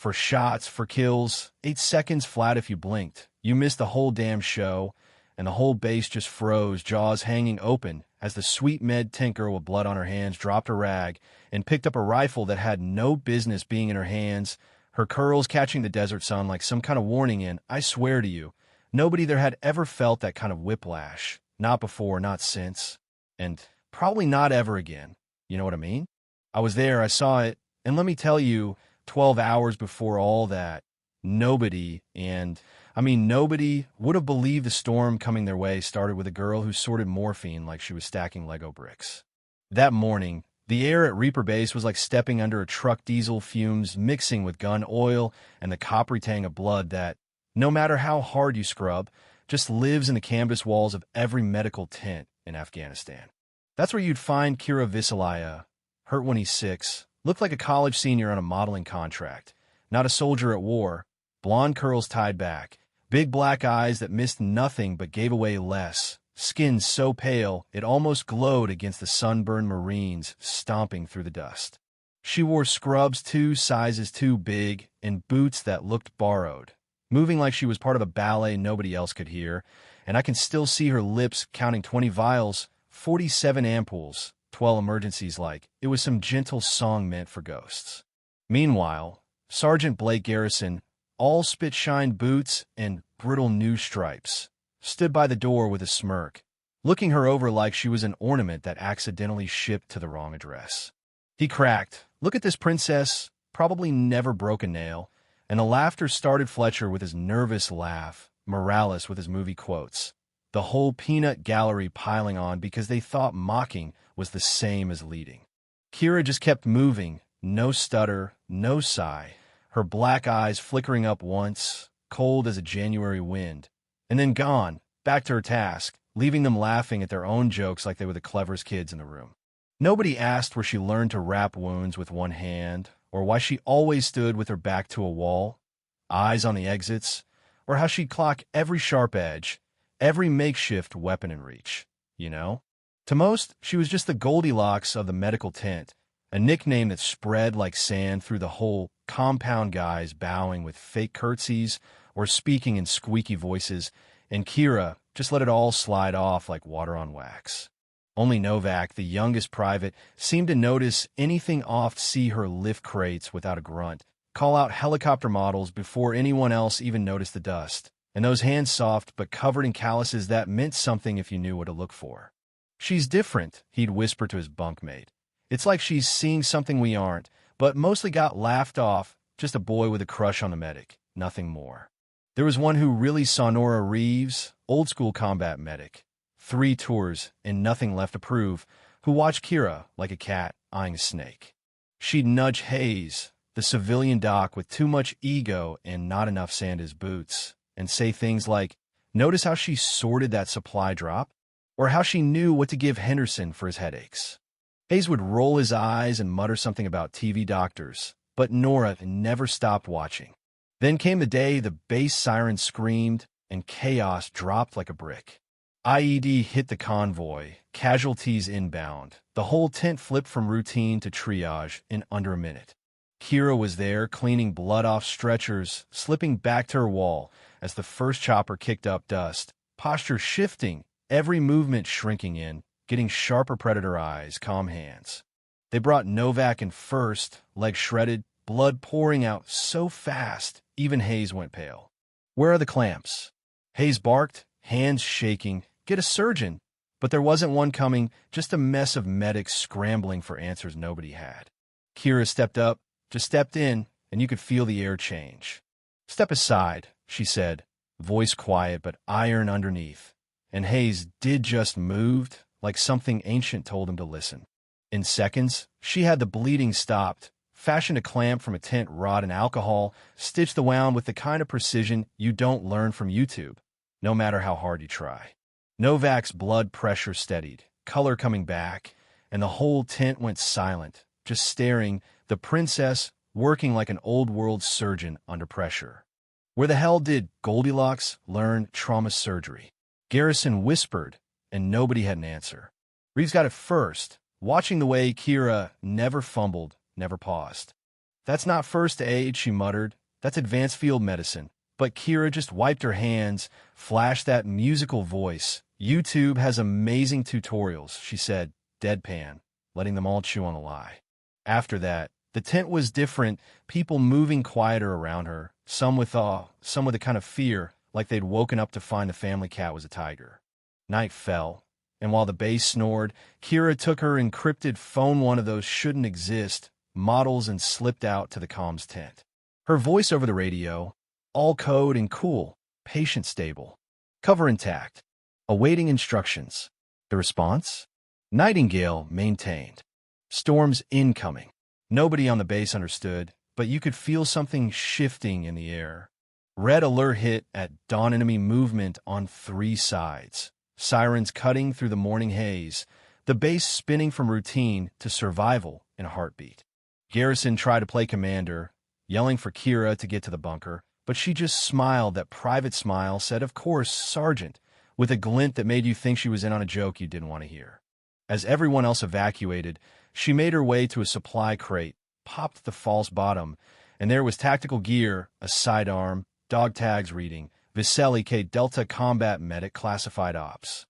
For shots, for kills, 8 seconds flat if you blinked. You missed the whole damn show, and the whole base just froze, jaws hanging open, as the sweet med tinker with blood on her hands dropped a rag and picked up a rifle that had no business being in her hands, her curls catching the desert sun like some kind of warning. And I swear to you, nobody there had ever felt that kind of whiplash. Not before, not since, and probably not ever again. You know what I mean? I was there, I saw it, and let me tell you, 12 hours before all that, nobody would have believed the storm coming their way started with a girl who sorted morphine like she was stacking Lego bricks. That morning, the air at Reaper Base was like stepping under a truck diesel fumes mixing with gun oil and the coppery tang of blood that, no matter how hard you scrub, just lives in the canvas walls of every medical tent in Afghanistan. That's where you'd find Kira Visalaya, hurt when he's 6, looked like a college senior on a modeling contract, not a soldier at war, blonde curls tied back, big black eyes that missed nothing but gave away less, skin so pale it almost glowed against the sunburned Marines stomping through the dust. She wore scrubs 2 sizes too big and boots that looked borrowed, moving like she was part of a ballet nobody else could hear, and I can still see her lips counting 20 vials, 47 ampoules, 12 emergencies like it was some gentle song meant for ghosts. Meanwhile, Sergeant Blake Garrison, all spit-shined boots and brittle new stripes, stood by the door with a smirk, looking her over like she was an ornament that accidentally shipped to the wrong address. He cracked, "Look at this princess, probably never broke a nail," and the laughter started Fletcher with his nervous laugh, Morales with his movie quotes, the whole peanut gallery piling on because they thought mocking was the same as leading. Kira just kept moving, no stutter, no sigh, her black eyes flickering up once, cold as a January wind, and then gone, back to her task, leaving them laughing at their own jokes like they were the cleverest kids in the room. Nobody asked where she learned to wrap wounds with one hand, or why she always stood with her back to a wall, eyes on the exits, or how she'd clock every sharp edge, every makeshift weapon in reach, you know? To most, she was just the Goldilocks of the medical tent, a nickname that spread like sand through the whole compound, guys bowing with fake curtsies or speaking in squeaky voices, and Kira just let it all slide off like water on wax. Only Novak, the youngest private, seemed to notice anything off, see her lift crates without a grunt, call out helicopter models before anyone else even noticed the dust, and those hands soft but covered in calluses that meant something if you knew what to look for. "She's different," he'd whisper to his bunkmate. "It's like she's seeing something we aren't, but mostly got laughed off, just a boy with a crush on the medic, nothing more." There was one who really saw Nora Reeves, old-school combat medic, 3 tours and nothing left to prove, who watched Kira like a cat eyeing a snake. She'd nudge Hayes, the civilian doc with too much ego and not enough sand his boots, and say things like, "Notice how she sorted that supply drop?" Or how she knew what to give Henderson for his headaches. Hayes would roll his eyes and mutter something about TV doctors, but Nora never stopped watching. Then came the day the base siren screamed and chaos dropped like a brick. IED hit the convoy, casualties inbound. The whole tent flipped from routine to triage in under a minute. Kira was there, cleaning blood off stretchers, slipping back to her wall as the first chopper kicked up dust, posture shifting, every movement shrinking in, getting sharper predator eyes, calm hands. They brought Novak in first, legs shredded, blood pouring out so fast, even Hayes went pale. "Where are the clamps?" Hayes barked, hands shaking. "Get a surgeon." But there wasn't one coming, just a mess of medics scrambling for answers nobody had. Kira stepped up, just stepped in, and you could feel the air change. "Step aside," she said, voice quiet but iron underneath. And Hayes did just moved, like something ancient told him to listen. In seconds, she had the bleeding stopped, fashioned a clamp from a tent rod and alcohol, stitched the wound with the kind of precision you don't learn from YouTube, no matter how hard you try. Novak's blood pressure steadied, color coming back, and the whole tent went silent, just staring, the princess working like an old-world surgeon under pressure. Where the hell did Goldilocks learn trauma surgery? Garrison whispered, and nobody had an answer. Reeves got it first, watching the way Kira never fumbled, never paused. That's not first aid, she muttered. That's advanced field medicine. But Kira just wiped her hands, flashed that musical voice. YouTube has amazing tutorials, she said, deadpan, letting them all chew on the lie. After that, the tent was different, people moving quieter around her, some with awe, some with a kind of fear, like they'd woken up to find the family cat was a tiger. Night fell, and while the base snored, Kira took her encrypted phone, one of those shouldn't exist, models, and slipped out to the comms tent. Her voice over the radio, all code and cool, patient stable, cover intact, awaiting instructions. The response? Nightingale maintained. Storms incoming. Nobody on the base understood, but you could feel something shifting in the air. Red alert hit at dawn, enemy movement on 3 sides. Sirens cutting through the morning haze, the base spinning from routine to survival in a heartbeat. Garrison tried to play commander, yelling for Kira to get to the bunker, but she just smiled. That private smile said, "Of course, Sergeant," with a glint that made you think she was in on a joke you didn't want to hear. As everyone else evacuated, she made her way to a supply crate, popped the false bottom, and there was tactical gear, a sidearm, dog tags reading, Viselli K Delta Combat Medic Classified Ops.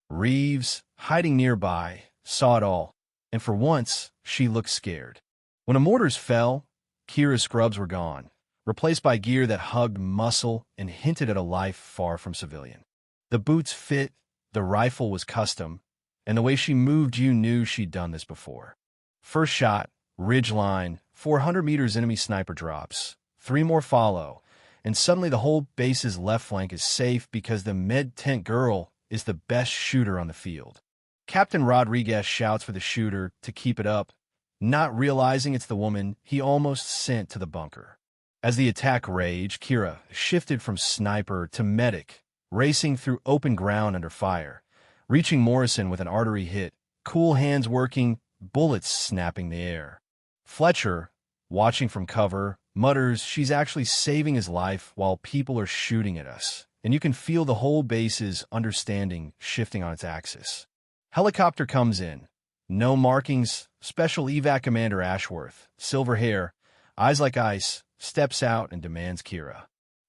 Reeves, hiding nearby, saw it all, and for once, she looked scared. When the mortars fell, Kira's scrubs were gone, replaced by gear that hugged muscle and hinted at a life far from civilian. The boots fit, the rifle was custom, and the way she moved, you knew she'd done this before. First shot, ridge line, 400 meters, enemy sniper drops. 3 more follow, and suddenly the whole base's left flank is safe because the med tent girl is the best shooter on the field. Captain Rodriguez shouts for the shooter to keep it up, not realizing it's the woman he almost sent to the bunker. As the attack raged, Kira shifted from sniper to medic, racing through open ground under fire, reaching Morrison with an artery hit, cool hands working, bullets snapping the air. Fletcher, watching from cover, mutters she's actually saving his life while people are shooting at us, and you can feel the whole base's understanding shifting on its axis. Helicopter comes in. No markings, Special Evac Commander Ashworth, silver hair, eyes like ice, steps out and demands Kira.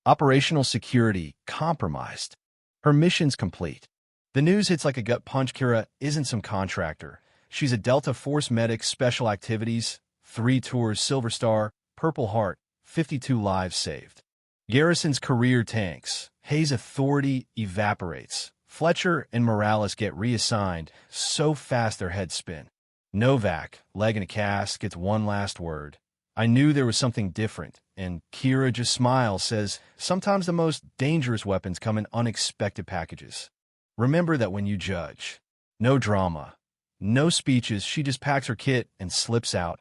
Operational security compromised. Her mission's complete. The news hits like a gut punch. Kira isn't some contractor. She's a Delta Force medic, special activities, 3 tours, Silver Star, Purple Heart, 52 lives saved. Garrison's career tanks. Hayes' authority evaporates. Fletcher and Morales get reassigned so fast their heads spin. Novak, leg in a cast, gets one last word. I knew there was something different, and Kira just smiles, says, sometimes the most dangerous weapons come in unexpected packages. Remember that when you judge. No drama. No speeches. She just packs her kit and slips out,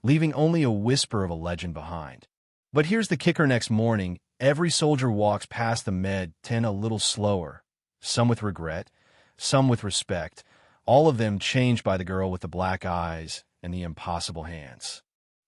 leaving only a whisper of a legend behind. But here's the kicker. Next morning, every soldier walks past the med tent a little slower. Some with regret, some with respect, all of them changed by the girl with the black eyes and the impossible hands.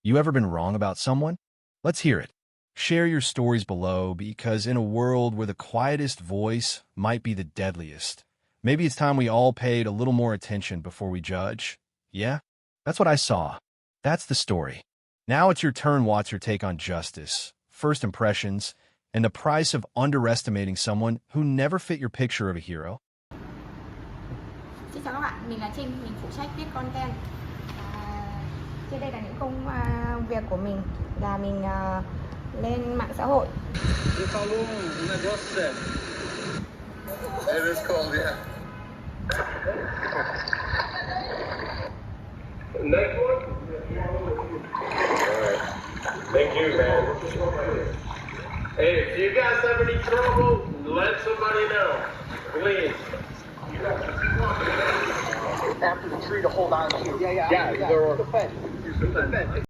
You ever been wrong about someone? Let's hear it. Share your stories below, because in a world where the quietest voice might be the deadliest, maybe it's time we all paid a little more attention before we judge. Yeah, that's what I saw. That's the story. Now it's your turn. What's your take on justice, first impressions, and the price of underestimating someone who never fit your picture of a hero? Xin chào các bạn, mình là Trinh, mình phụ trách viết content. Trên đây là những công việc của mình, là mình lên mạng xã hội. It is cold, yeah. Next one? Alright. Thank you, man. Hey, if you guys have any trouble, let somebody know. Please. After the tree to hold on to. Yeah, they're